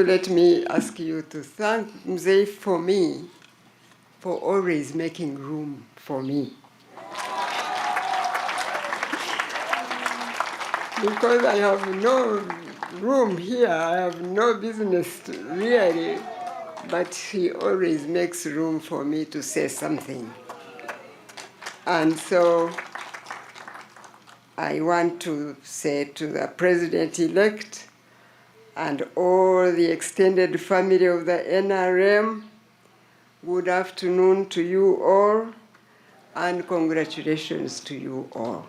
Let me ask you to thank Mzee for me, for always making room for me. Because I have no room here, I have no business really, but he always makes room for me to say something. And so I want to say to the President-elect and all the extended family of the NRM, good afternoon to you all, and congratulations to you all.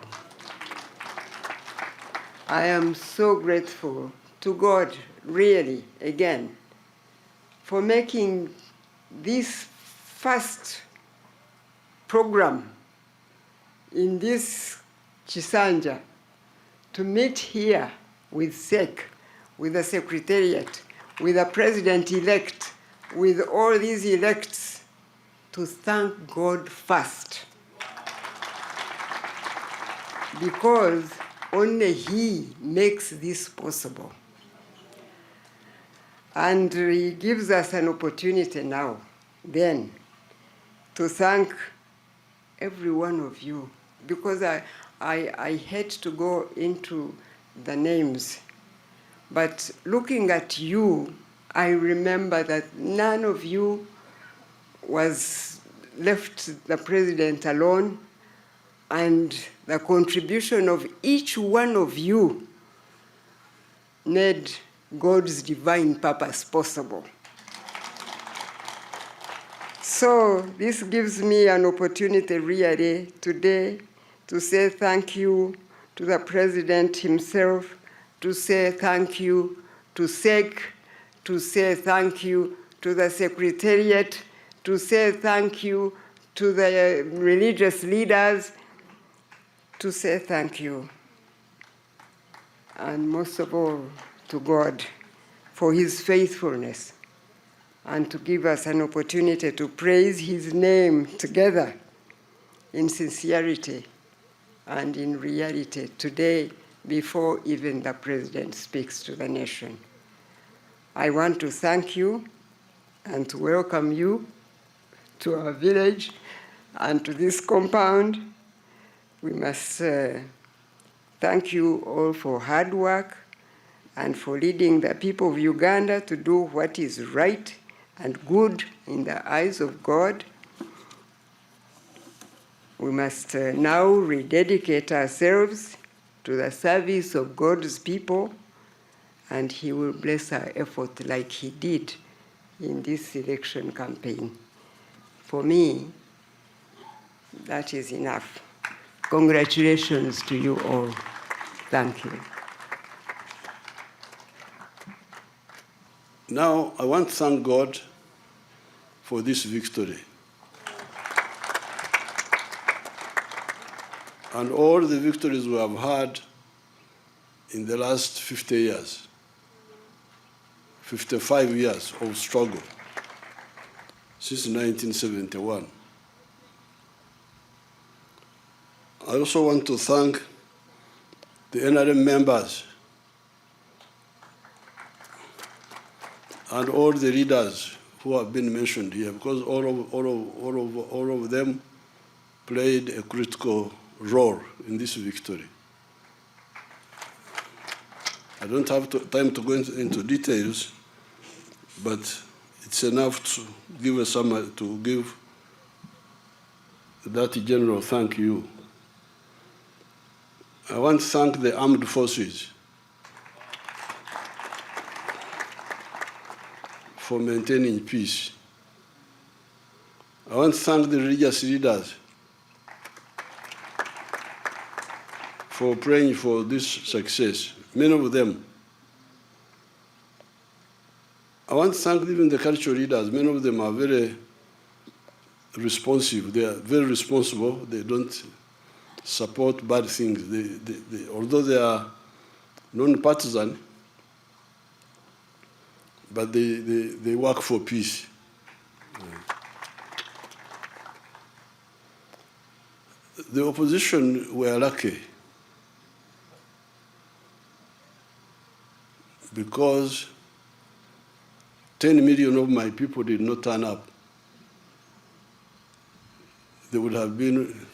I am so grateful to God, really, again, for making this first program in this Chisanja to meet here with SEC, with the Secretariat, with the President-elect, with all these elects, to thank God first. Because only He makes this possible. And He gives us an opportunity now, then, to thank every one of you, because I hate to go into the names, but looking at you, I remember that none of you was left the president alone, and the contribution of each one of you made God's divine purpose possible. So this gives me an opportunity really today to say thank you to the President himself, to say thank you to SEC, to say thank you to the Secretariat, to say thank you to the religious leaders, to say thank you, and most of all to God for His faithfulness, and to give us an opportunity to praise His name together in sincerity and in reality today before even the President speaks to the nation. I want to thank you and to welcome you to our village and to this compound. We must thank you all for hard work and for leading the people of Uganda to do what is right and good in the eyes of God. We must now rededicate ourselves to the service of God's people, and He will bless our effort like He did in this election campaign. For me, that is enough. Congratulations to you all. Thank you. Now, I want to thank God for this victory. And all the victories we have had in the last 50 years, 55 years of struggle since 1971. I also want to thank the NRM members and all the leaders who have been mentioned here, because all of them played a critical role in this victory. I don't have time to go into details, but it's enough to give a summary, to give that general thank you. I want to thank the armed forces for maintaining peace. I want to thank the religious leaders for praying for this success, many of them. I want to thank even the cultural leaders. Many of them are very responsive. They are very responsible. They don't support bad things. Although they are non-partisan, but they work for peace. The opposition were lucky because 10 million of my people did not turn up, they would have been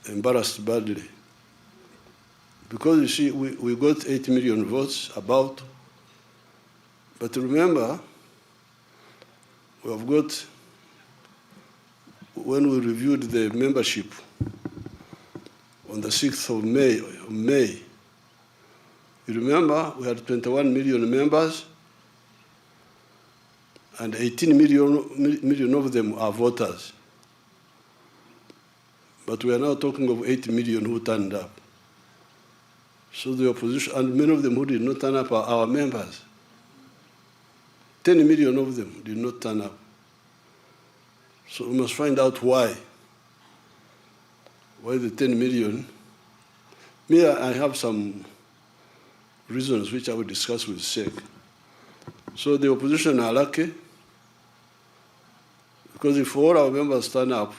embarrassed badly. Because you see, we got 8 million votes about, but remember, we have got, when we reviewed the membership on the 6th of May, you remember we had 21 million members and 18 million of them are voters. But we are now talking of 8 million who turned up. So the opposition, and many of them who did not turn up are our members. 10 million of them did not turn up. So we must find out why. Why the 10 million? Me, I have some reasons which I will discuss with SEC. So the opposition are lucky, because if all our members turn up,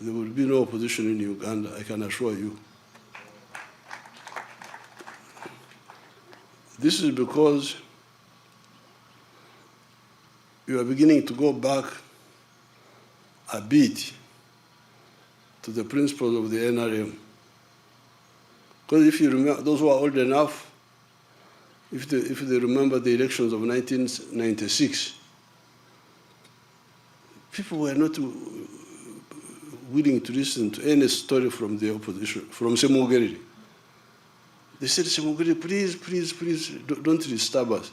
there will be no opposition in Uganda, I can assure you. This is because you are beginning to go back a bit to the principles of the NRM. Because if you remember, those who are old enough, if they remember the elections of 1996, people were not willing to listen to any story from the opposition, from Semugeri. They said, Semugeri, please, please, please, don't disturb us.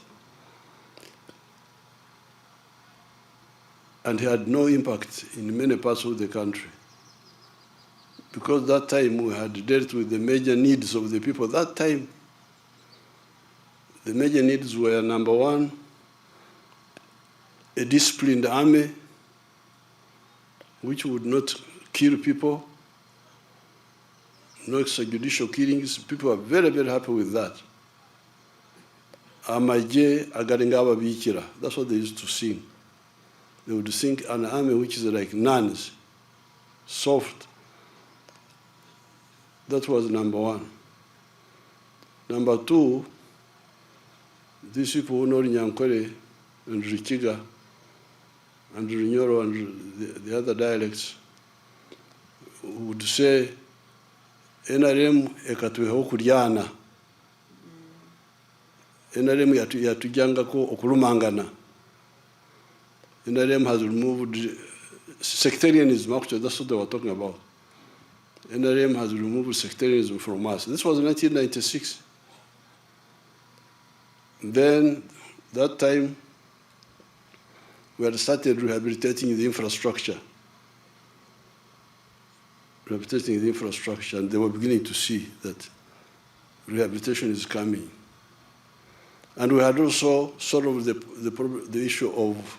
And he had no impact in many parts of the country. Because that time we had dealt with the major needs of the people. That time, the major needs were, number one, a disciplined army, which would not kill people, no extrajudicial killings. People are very, very happy with that. Amaje agaringaba bikira. That's what they used to sing. They would sing an army which is like nuns, soft. That was number one. Number two, these people who know Nyankore and Rikiga and Rinyoro and the other dialects would say, NRM ekatuweho kulyana. NRM yatujangako okulumangana. NRM has removed sectarianism, actually, that's what they were talking about. NRM has removed sectarianism from us. This was 1996. Then, that time, we had started rehabilitating the infrastructure. Rehabilitating the infrastructure, and they were beginning to see that rehabilitation is coming. And we had also solved the issue of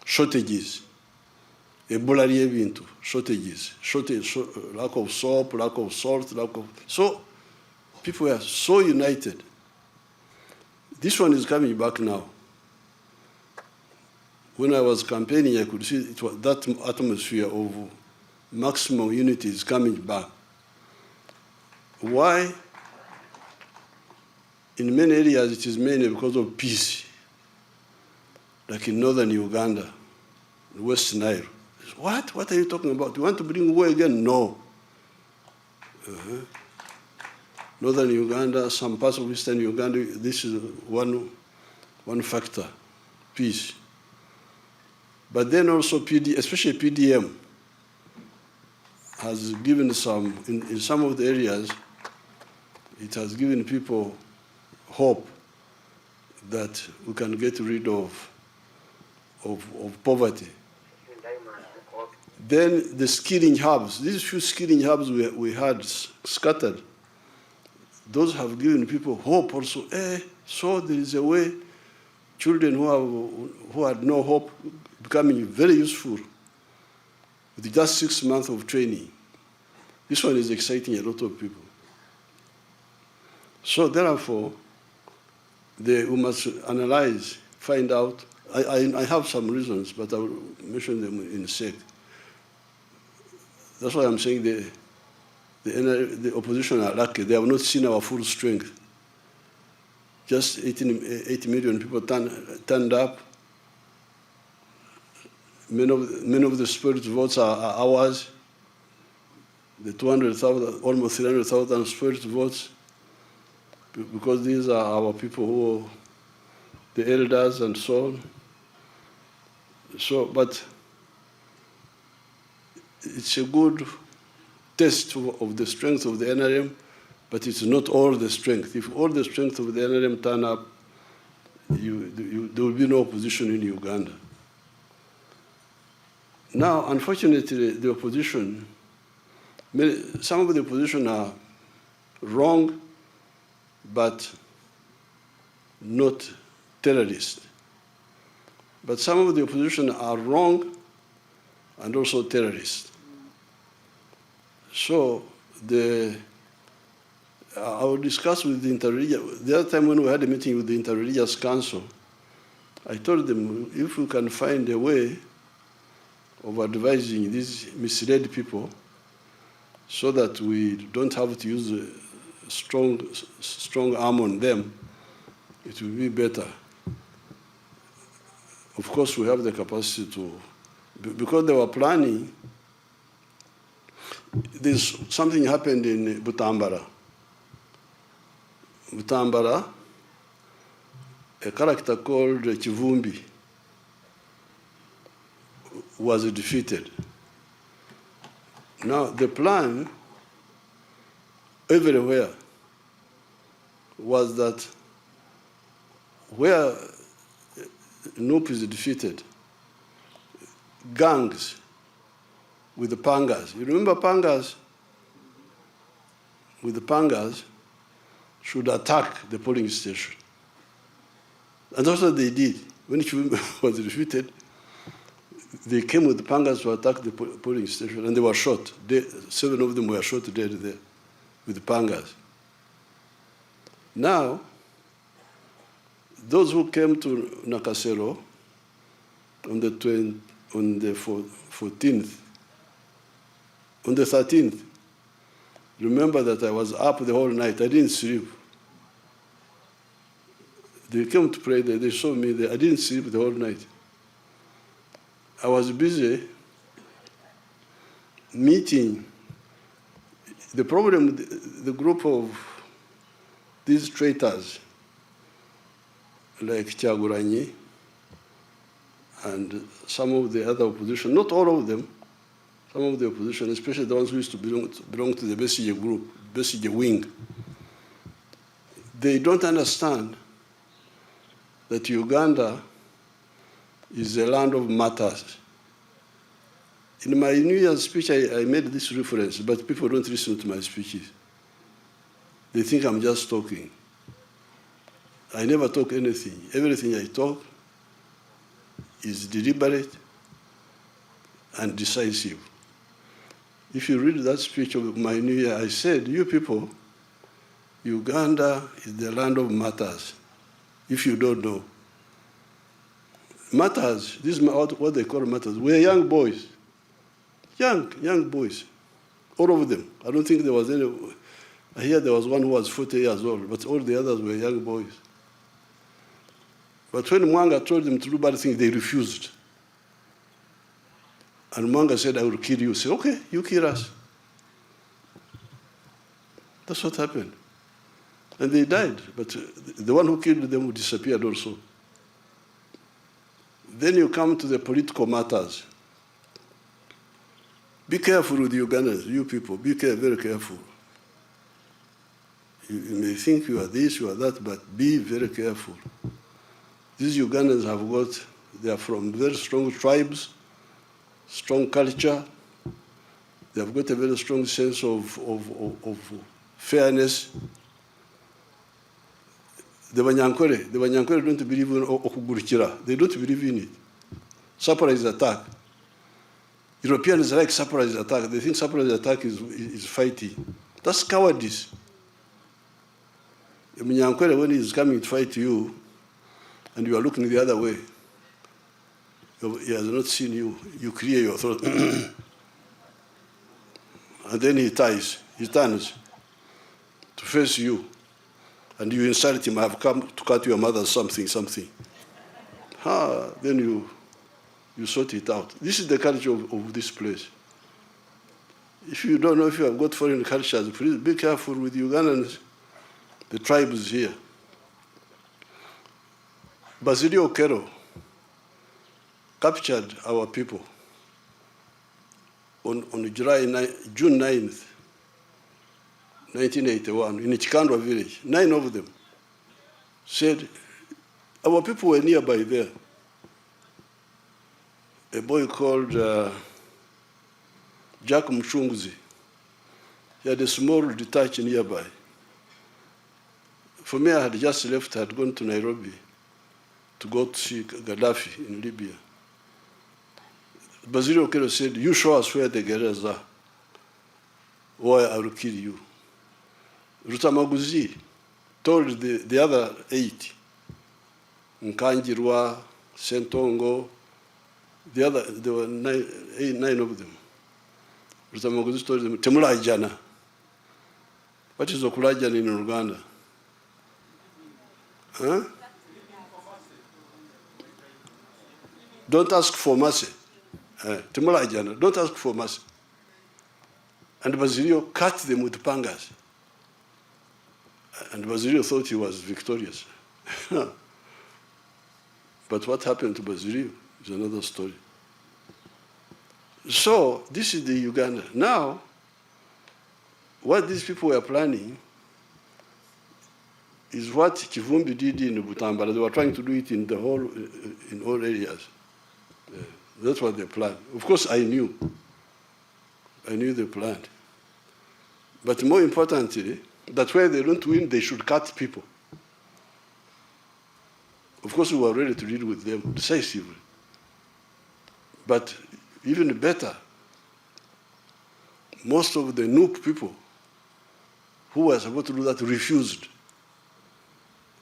shortages. Shortages, lack of soap, lack of salt, So people were so united. This one is coming back now. When I was campaigning, I could see it was that atmosphere of maximum unity is coming back. Why? In many areas, it is mainly because of peace. Like in northern Uganda, West Nile. What? What are you talking about? You want to bring war again? No. Northern Uganda, some parts of eastern Uganda, this is one factor, peace. But then also especially PDM, has given in some of the areas, it has given people hope that we can get rid of poverty. Then the skilling hubs, these few skilling hubs we had scattered, those have given people hope also. So there is a way children who had no hope becoming very useful with just 6 months of training. This one is exciting a lot of people. So therefore, we must analyze, find out. I have some reasons, but I will mention them in a sec. That's why I'm saying the opposition are lucky. They have not seen our full strength. just 80 million people turned up. Many of the spirit votes are ours. The 200,000, almost 300,000 spirit votes, because these are our people who, the elders and so on. So, but it's a good test of the strength of the NRM, but it's not all the strength. If all the strength of the NRM turn up, there will be no opposition in Uganda. Now, unfortunately, the opposition, some of the opposition are wrong, but not terrorists. But some of the opposition are wrong and also terrorists. So I will discuss with the interreligious. The other time when we had a meeting with the Interreligious Council, I told them if we can find a way of advising these misled people so that we don't have to use a strong arm on them, it will be better. Of course, we have the capacity to, because they were planning, there's something happened in Butambara. Butambara, a character called Chivumbi was defeated. Now, the plan everywhere was that where Nup is defeated, gangs with the pangas. You remember pangas? With the pangas should attack the polling station. And that's what they did. When Chivumbi was defeated, they came with the pangas to attack the polling station, and they were shot. 7 of them were shot dead there with the pangas. Now, those who came to Nakasero on the 14th, on the 13th, remember that I was up the whole night. I didn't sleep. They came to pray there. They saw me there. I didn't sleep the whole night. I was busy meeting. The problem, the group of these traitors, like Kyagulanyi and some of the other opposition, not all of them, some of the opposition, especially the ones who used to belong to the Besigye group, Besigye wing, they don't understand that Uganda is a land of matters. In my New Year's speech, I made this reference, but people don't listen to my speeches. They think I'm just talking. I never talk anything. Everything I talk is deliberate and decisive. If you read that speech of my New Year, I said, you people, Uganda is the land of matters, if you don't know. Matters, this is what they call matters. We're young boys, young boys, all of them. I don't think there was any, I hear there was one who was 40 years old, but all the others were young boys. But when Mwanga told them to do bad things, they refused. And Mwanga said, I will kill you. He said, okay, you kill us. That's what happened. And they died, but the one who killed them disappeared also. Then you come to the political matters. Be careful with the Ugandans, you people, be very careful. You may think you are this, you are that, but be very careful. These Ugandans have got, they are from very strong tribes, strong culture. They have got a very strong sense of fairness. The Banyankore don't believe in Okugurukira. They don't believe in it. Surprise attack. Europeans like surprise attack. They think surprise attack is fighting. That's cowardice. The Banyankore, when he's coming to fight you, and you are looking the other way, he has not seen you, you clear your throat. And then he turns to face you. and you insult him, I have come to cut your mother something, something. Then you sort it out. This is the culture of this place. If you don't know if you have got foreign cultures, please be careful with Ugandans, the tribes here. Basilio Kero captured our people on June 9th, 1981, in Chikandwa village. 9 of them said, our people were nearby there. A boy called Jack Mchunguzi. He had a small detachment nearby. For me, I had just left, I had gone to Nairobi to go to see Gaddafi in Libya. Basilio Kero said, you show us where the guerrillas are, or I will kill you. Rutamaguzi told the other 8, Nkanjirwa, Sentongo, there were 9 of them. Rutamaguzi told them, Temulajana. What is Okulajana in Uganda? Huh? Don't ask for mercy. Temulajana, don't ask for mercy. And Basilio cut them with pangas. And Basilio thought he was victorious. But what happened to Basilio is another story. So this is the Uganda. Now, what these people were planning is what Kivumbi did in Butambala. They were trying to do it in all areas. That's what they planned. Of course, I knew they planned. But more importantly, that where they don't win, they should cut people. Of course, we were ready to deal with them decisively. But even better, most of the Nup people who were supposed to do that refused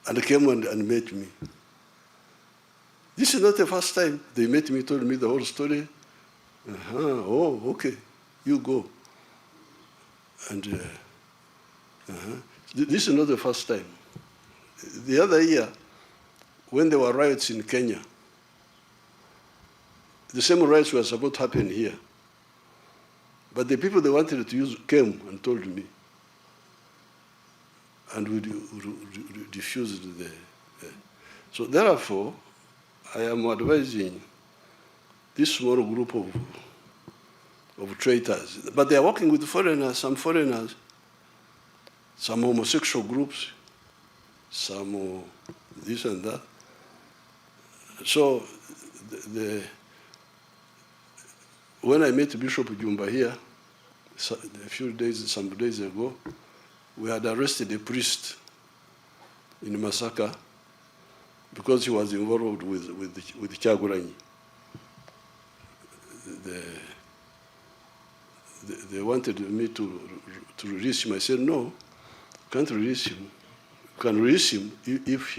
and came and met me. This is not the first time they met me, told me the whole story. Oh, okay, you go. And this is not the first time. The other year, when there were riots in Kenya, the same riots were supposed to happen here. But the people they wanted to use came and told me. And we refused the. So therefore, I am advising this small group of traitors. But they are working with foreigners, some homosexual groups, some this and that. So when I met Bishop Jumba here, some days ago, we had arrested a priest in Masaka because he was involved with Kyagulanyi. They wanted me to release him. I said, no, you can't release him. You can release him if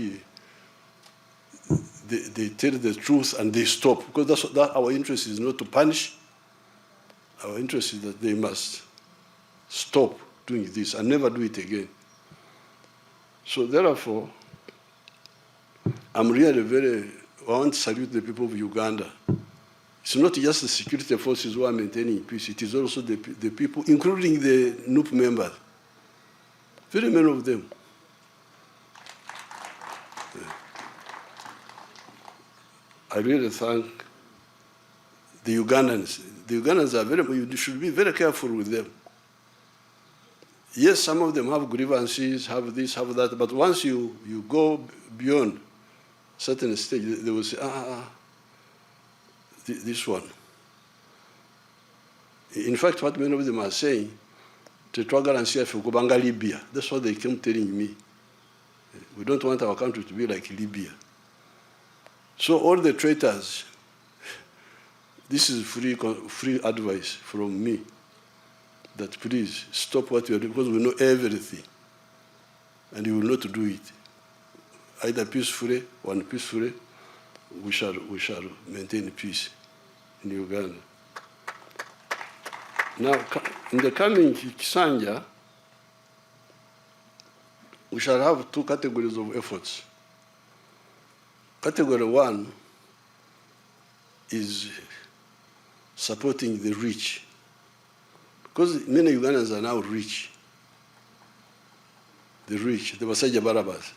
they tell the truth and they stop. Because that our interest is not to punish. Our interest is that they must stop doing this and never do it again. So therefore, I'm really I want to salute the people of Uganda. It's not just the security forces who are maintaining peace, it is also the people, including the NUP members. Very many of them. I really thank the Ugandans. The Ugandans are you should be very careful with them. Yes, some of them have grievances, have this, have that, but once you go beyond certain stage, they will say, this one. In fact, what many of them are saying, Libya. That's what they came telling me. We don't want our country to be like Libya. So all the traitors, this is free advice from me, that please stop what you are doing, because we know everything, and you will not do it. Either peacefully or unpeacefully, we shall maintain peace in Uganda. Now, in the coming Kisanja, we shall have two categories of efforts. Category one is supporting the rich, because many Ugandans are now rich. The rich, the Basajja Barabas.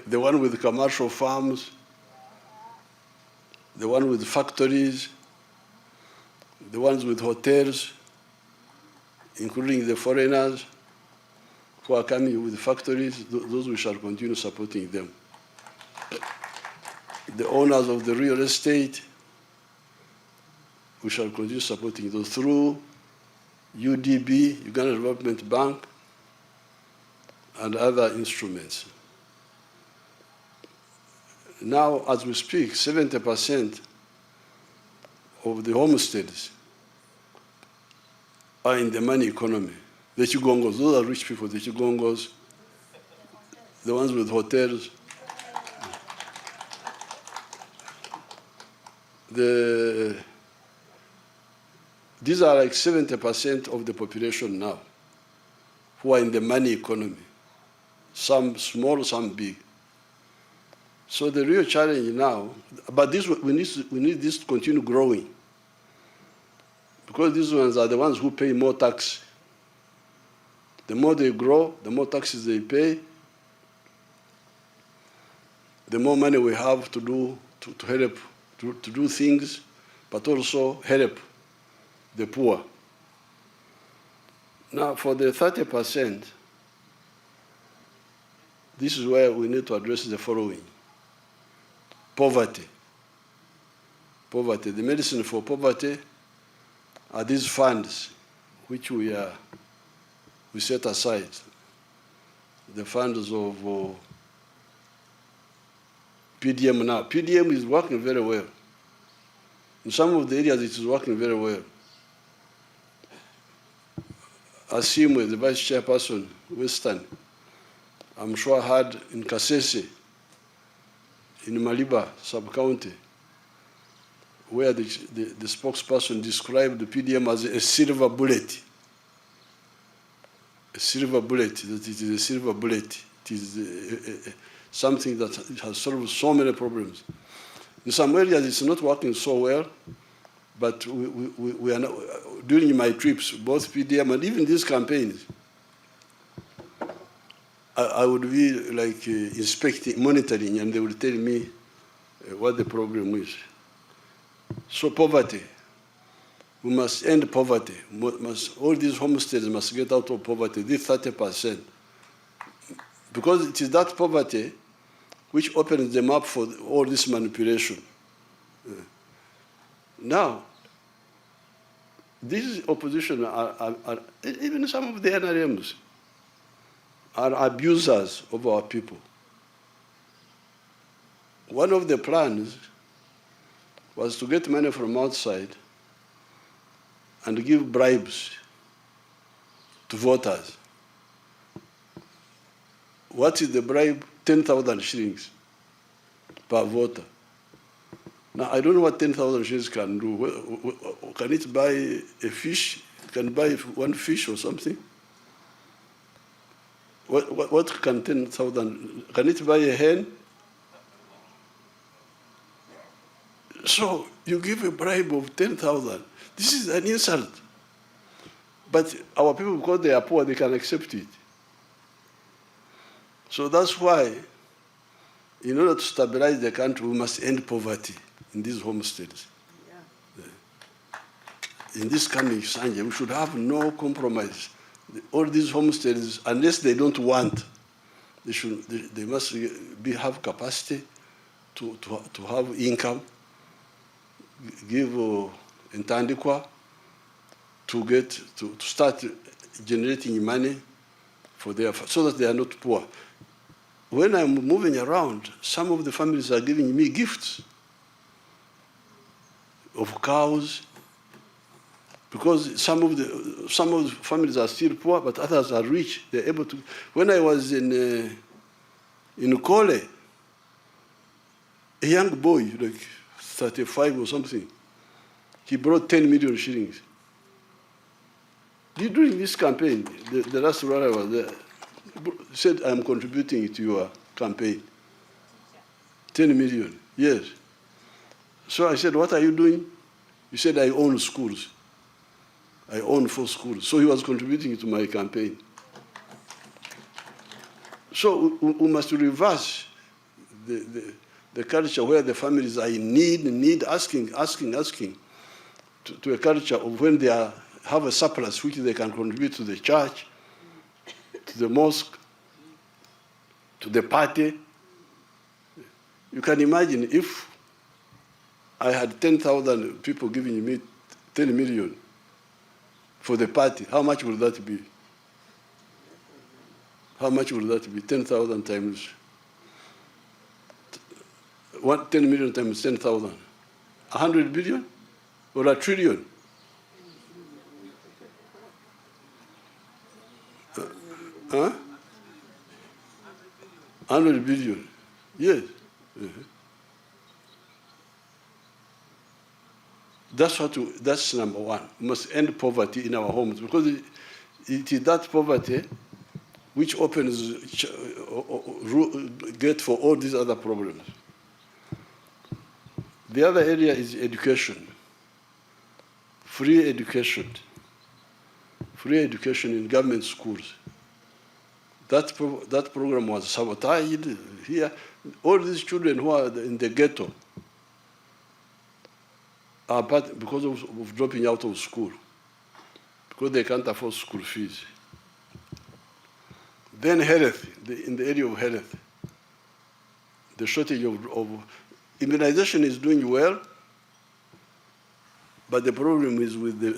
The one with commercial farms, the one with factories, the ones with hotels, including the foreigners who are coming with factories, those we shall continue supporting them. The owners of the real estate, we shall continue supporting those through UDB, Uganda Development Bank, and other instruments. Now, as we speak, 70% of the homesteads are in the money economy. The Chigongos, those are rich people, the Chigongos, the ones with hotels. These are like 70% of the population now who are in the money economy. Some small, some big. So the real challenge now, but this, we need this to continue growing, because these ones are the ones who pay more tax. The more they grow, the more taxes they pay, the more money we have to do, to help, to do things, but also help the poor. Now, for the 30%, this is where we need to address the following. Poverty. Poverty. The medicine for poverty are these funds which we set aside. The funds of PDM now. PDM is working very well. In some of the areas, it is working very well. Asimwe, the vice chairperson, Western, I'm sure had in Kasese, in Maliba sub-county, where the spokesperson described the PDM as a silver bullet. A silver bullet, that it is a silver bullet. It is something that has solved so many problems. In some areas, it's not working so well, but we are not, during my trips, both PDM and even these campaigns, I would be like inspecting, monitoring, and they would tell me what the problem is. So poverty, we must end poverty. All these homesteads must get out of poverty, this 30%. Because it is that poverty which opens them up for all this manipulation. Now, these opposition are even some of the NRMs, are abusers of our people. One of the plans was to get money from outside and give bribes to voters. What is the bribe? 10,000 shillings per voter. Now, I don't know what 10,000 shillings can do. Can it buy a fish? Can it buy one fish or something? What can 10,000, can it buy a hen? So you give a bribe of 10,000. This is an insult. But our people, because they are poor, they can accept it. So that's why, in order to stabilize the country, we must end poverty in these homesteads. Yeah. In this coming Sanje, we should have no compromise. All these homesteads, unless they don't want, they must have capacity to have income, give intandikwa to start generating money for their, so that they are not poor. When I'm moving around, some of the families are giving me gifts of cows, because some of the families are still poor, but others are rich. They're able to. When I was in Kole, a young boy, like 35 or something, He brought 10 million shillings. During this campaign, the last one I was there, said, I'm contributing to your campaign. 10 million, yes. So I said, what are you doing? He said, I own schools. I own 4 schools. So he was contributing to my campaign. So we must reverse the culture where the families are in need, asking, to a culture of when they have a surplus which they can contribute to the church, to the mosque, to the party. You can imagine if I had 10,000 people giving me 10 million for the party, how much would that be? How much would that be? 10,000 times 10 million times 10,000. 100 billion or a trillion? Huh? 100 billion. Yes. That's number one. We must end poverty in our homes, because it is that poverty which opens gate for all these other problems. The other area is education. Free education. Free education in government schools. That program was sabotaged here. All these children who are in the ghetto are because of dropping out of school, because they can't afford school fees. Then health, in the area of health, the shortage of immunization is doing well, but the problem is with the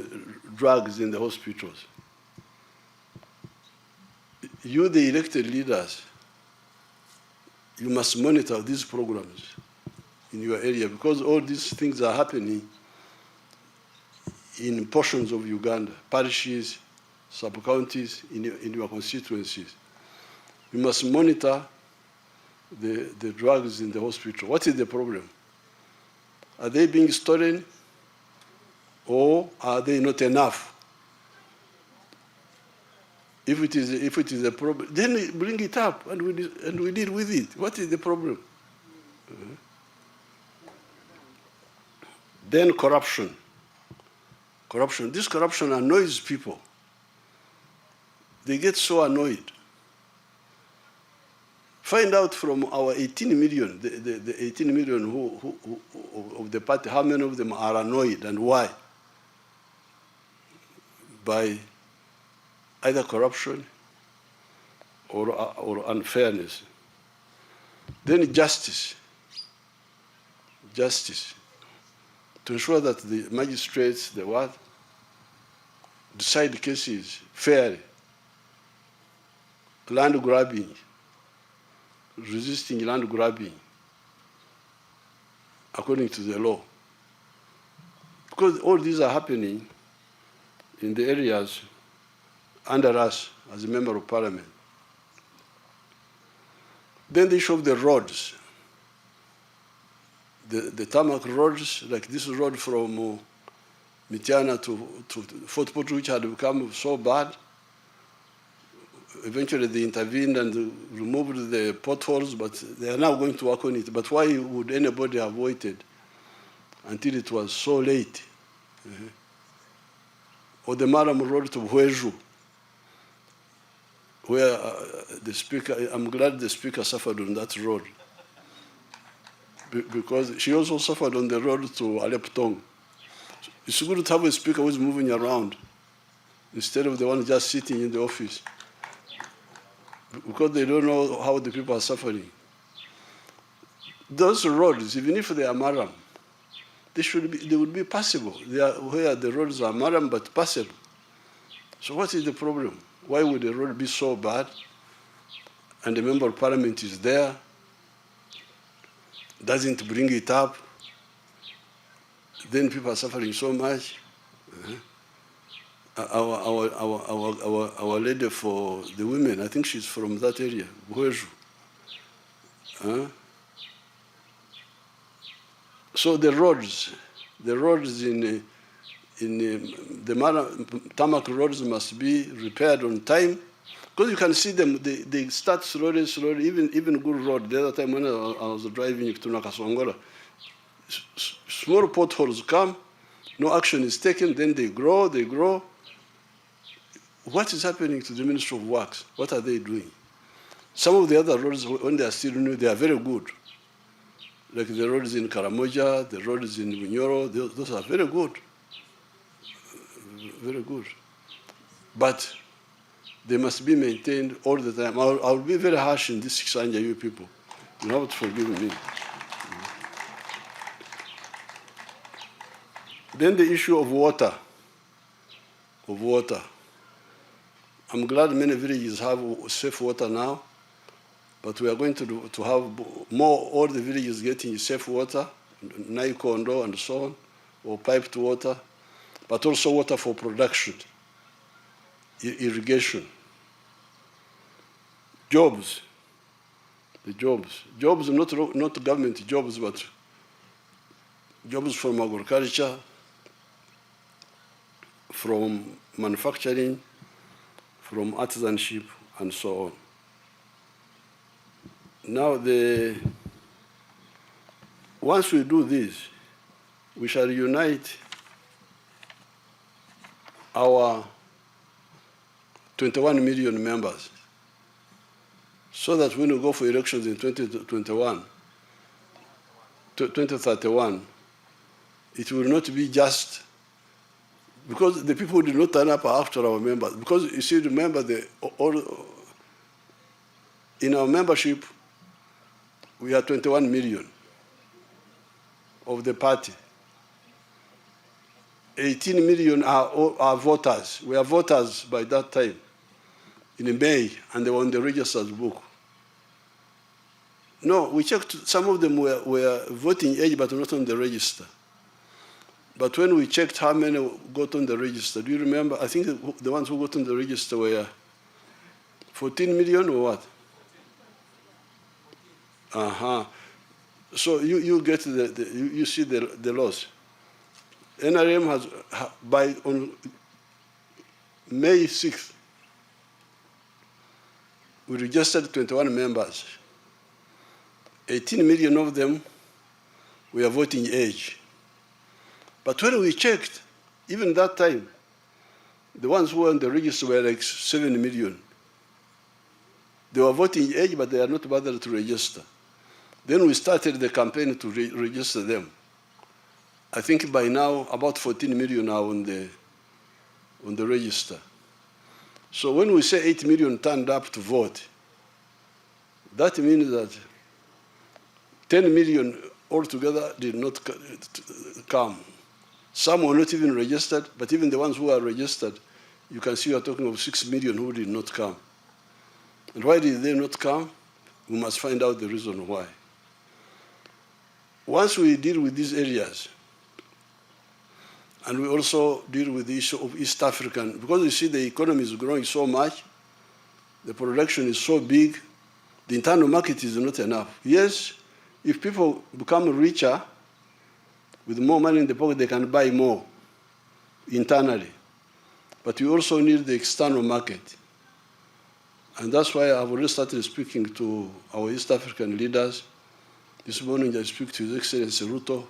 drugs in the hospitals. You, the elected leaders, you must monitor these programs in your area, because all these things are happening in portions of Uganda, parishes, sub-counties, in your constituencies. You must monitor the drugs in the hospital. What is the problem? Are they being stolen, or are they not enough? If it is a problem, then bring it up and we deal with it. What is the problem? Then corruption. This corruption annoys people. They get so annoyed. Find out from our 18 million, the 18 million who of the party, how many of them are annoyed and why? By either corruption or unfairness. Then justice. To ensure that the magistrates, decide cases fairly. Land grabbing, resisting land grabbing according to the law. Because all these are happening in the areas under us as a member of parliament. Then the issue of the roads. The tarmac roads, like this road from Mitiana to Fort Portal, which had become so bad. Eventually they intervened and removed the potholes, but they are now going to work on it. But why would anybody have waited until it was so late? Or the Maram Road to Hweju, where the speaker, I'm glad the speaker suffered on that road, because she also suffered on the road to Aleptong. It's good to have a speaker who's moving around instead of the one just sitting in the office, because they don't know how the people are suffering. Those roads, even if they are Maram, they would be passable. They are where the roads are Maram but passable. So what is the problem? Why would the road be so bad and the member of parliament is there, doesn't bring it up, then people are suffering so much? Our lady for the women, I think she's from that area, Hweju. So the roads in the tarmac roads must be repaired on time. Because you can see them, they start slowly, even good road. The other time when I was driving to Nakasongola, small potholes come, no action is taken, then they grow. What is happening to the Ministry of Works? What are they doing? Some of the other roads, when they are still new, they are very good. Like the roads in Karamoja, the roads in Bunyoro, those are very good. Very good. But they must be maintained all the time. I'll be very harsh in this Kisanja, you people. You have to forgive me. Then the issue of water. I'm glad many villages have safe water now, but we are going to have more, all the villages getting safe water, Naikondo and so on, or piped water, but also water for production, irrigation. Jobs, not government jobs, but jobs from agriculture, from manufacturing, from artisanship, and so on. Now, once we do this, we shall unite our 21 million members, so that when we go for elections in 2031, it will not be just because the people did not turn up after our members. Because you see, remember, in our membership, we are 21 million of the party. 18 million are voters. We are voters by that time, in May, and they were on the registered book. No, we checked, some of them were voting age, but not on the register. But when we checked how many got on the register, do you remember? I think the ones who got on the register were 14 million or what? So you get you see the loss. NRM has, on May 6th, we registered 21 members. 18 million of them were voting age. But when we checked, even that time, the ones who were on the register were like 7 million. They were voting age, but they are not bothered to register. Then we started the campaign to register them. I think by now, about 14 million are on the register. So when we say 8 million turned up to vote, that means that 10 million altogether did not come. Some were not even registered, but even the ones who are registered, you can see we are talking of 6 million who did not come. And why did they not come? We must find out the reason why. Once we deal with these areas, and we also deal with the issue of East African, because you see the economy is growing so much, the production is so big, the internal market is not enough. Yes, if people become richer, with more money in the pocket, they can buy more internally. But we also need the external market. And that's why I've already started speaking to our East African leaders. This morning I speak to His Excellency Ruto.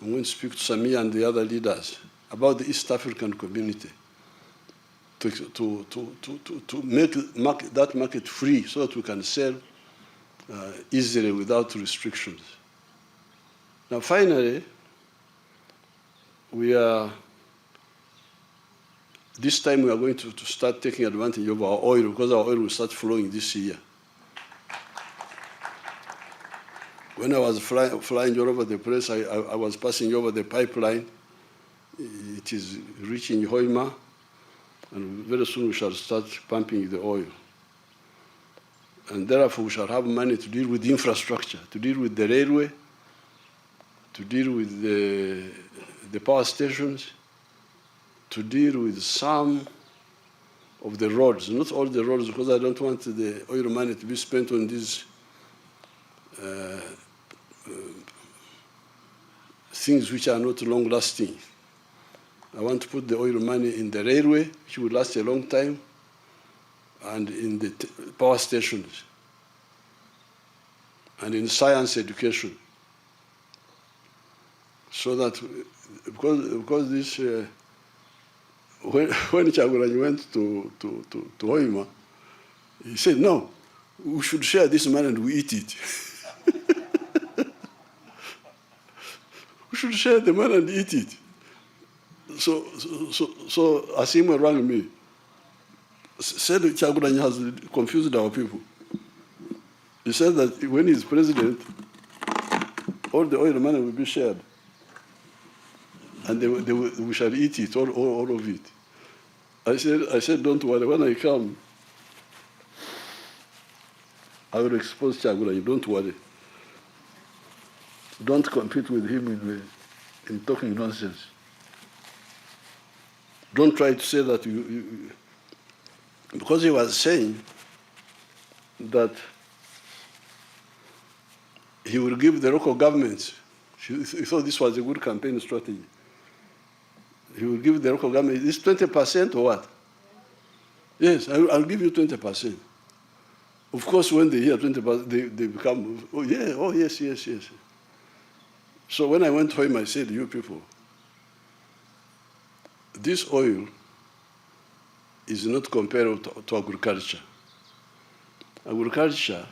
I'm going to speak to Samia and the other leaders about the East African community to make that market free so that we can sell easily without restrictions. Now, finally, this time we are going to start taking advantage of our oil, because our oil will start flowing this year. When I was flying all over the place, I was passing over the pipeline. It is reaching Hoima, and very soon we shall start pumping the oil. And therefore, we shall have money to deal with the infrastructure, to deal with the railway, to deal with the power stations, to deal with some of the roads, not all the roads, because I don't want the oil money to be spent on these things which are not long-lasting. I want to put the oil money in the railway, which will last a long time, and in the power stations, and in science education. So that, because this, when Kyagulanyi went to Hoima, he said, no, we should share this money and we eat it. We should share the money and eat it. So Asimwe rang me, said Kyagulanyi has confused our people. He said that when he's president, all the oil money will be shared. And we shall eat it, all of it. I said, don't worry, when I come, I will expose Kyagulanyi, don't worry. Don't compete with him in talking nonsense. Don't try to say that because he was saying that he will give the local governments, he thought this was a good campaign strategy. He will give the local government, this 20% or what? Yes, I'll give you 20%. Of course, when they hear 20%, they become, oh yeah, oh yes, yes, yes. So when I went to him, I said, you people, this oil is not comparable to agriculture. Agriculture,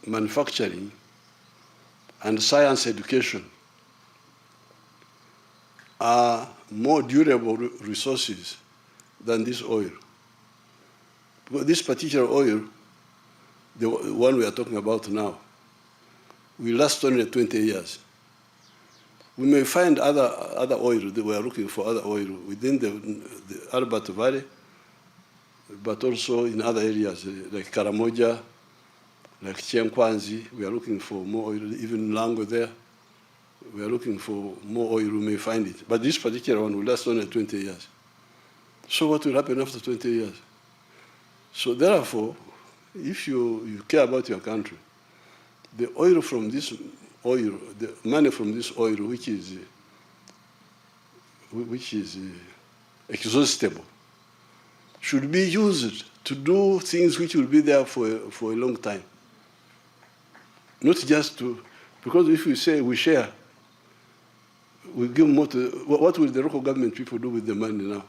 manufacturing, and science education are more durable resources than this oil. Because this particular oil, the one we are talking about now, will last only 20 years. We may find other oil, we are looking for other oil within the Albert Valley, but also in other areas like Karamoja, like Chenkwanzi. We are looking for more oil, even Lango there. We are looking for more oil, we may find it. But this particular one will last only 20 years. So what will happen after 20 years? So therefore, if you care about your country, the oil from this oil, the money from this oil, which is exhaustible, should be used to do things which will be there for a long time. Not just to, because if we say we share, we give more to, what will the local government people do with the money now?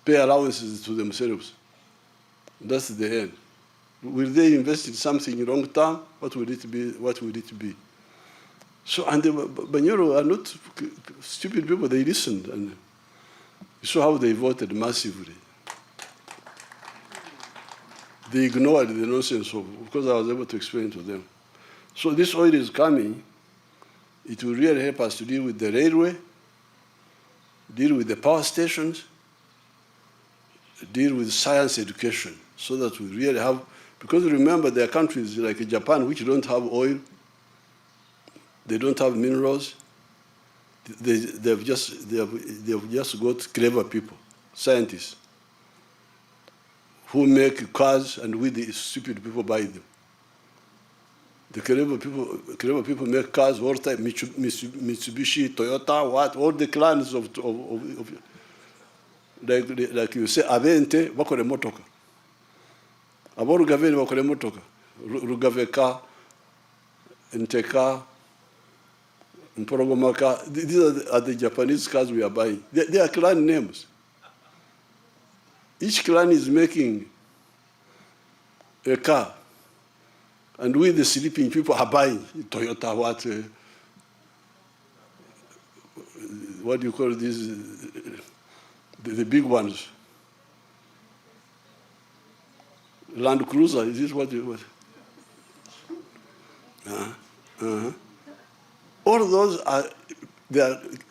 Pay allowances to themselves. That's the end. Will they invest in something long term? What will it be? What will it be? So, and the Banyoro are not stupid people, they listened. And you saw how they voted massively. They ignored the nonsense because I was able to explain to them. So this oil is coming. It will really help us to deal with the railway, deal with the power stations, deal with science education, so that we really have, because remember there are countries like Japan which don't have oil, they don't have minerals, they've just got clever people, scientists, who make cars and we the stupid people buy them. The clever people make cars all the time, Mitsubishi, Toyota, what, all the clans of like you say, Avente, bakore motoka. Abo Rugaveni bakore motoka. Rugaveka, Nteka, Mporogomaka. These are the Japanese cars we are buying. They are clan names. Each clan is making a car. And we, the sleeping people, are buying Toyota, what do you call these, the big ones? Land Cruiser, is this what you want? All of those are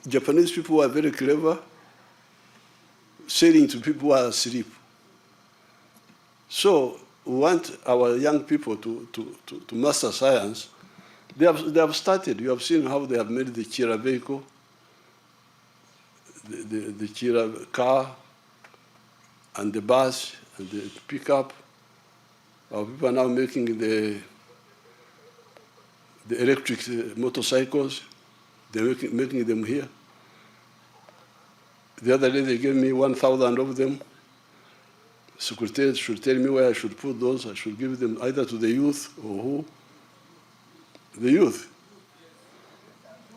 Japanese people who are very clever, selling to people who are asleep. So we want our young people to master science. They have started. You have seen how they have made the Chira vehicle, the Chira car, and the bus, and the pickup. Our people are now making the electric motorcycles. They're making them here. The other day they gave me 1,000 of them. Secretary should tell me where I should put those. I should give them either to the youth or who? The youth.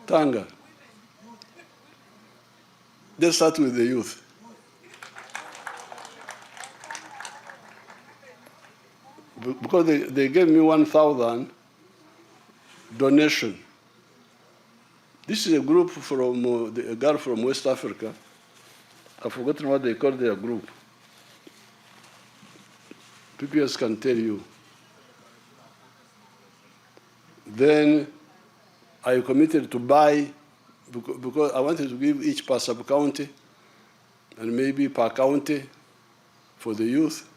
Tanga. Let's start with the youth. Because they gave me 1,000 donation. This is a group from a girl from West Africa. I've forgotten what they call their group. PPS can tell you. Then I committed to buy, because I wanted to give each per sub-county and maybe per county for the youth.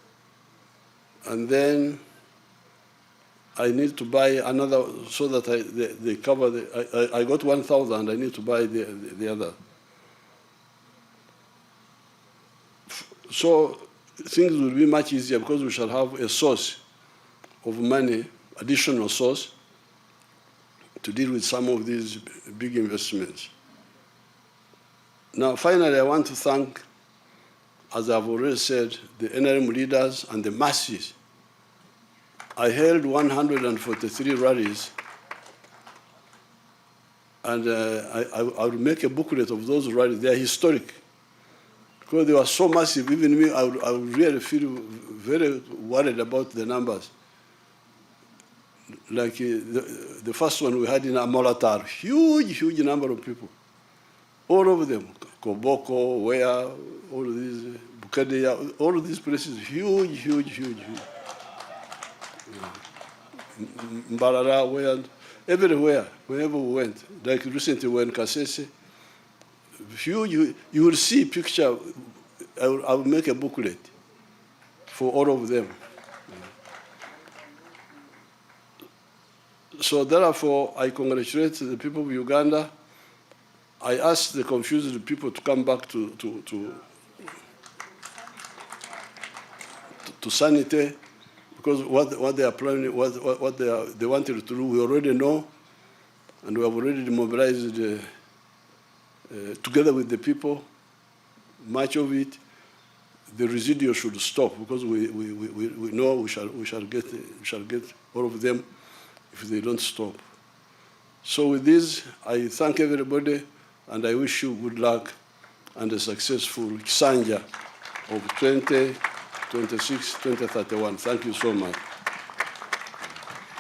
And then I need to buy another so that they cover I got 1,000, I need to buy the other. So things will be much easier because we shall have a source of money, additional source, to deal with some of these big investments. Now, finally, I want to thank, as I've already said, the NRM leaders and the masses. I held 143 rallies, and I will make a booklet of those rallies. They are historic, because they were so massive. Even me, I would really feel very worried about the numbers. Like the first one we had in Amolatar, huge number of people. All of them, Koboko, where, all of these, Bukadeya, all of these places, huge. Mbarara, where, everywhere, wherever we went. Like recently when Kasese, huge, you will see picture, I will make a booklet for all of them. So therefore, I congratulate the people of Uganda. I ask the confused people to come back to sanity, because what they are planning, what they wanted to do, we already know, and we have already mobilized together with the people. Much of it, the residual should stop, because we know we shall get all of them if they don't stop. So with this, I thank everybody, and I wish you good luck and a successful Kisanja of 2026-2031. Thank you so much.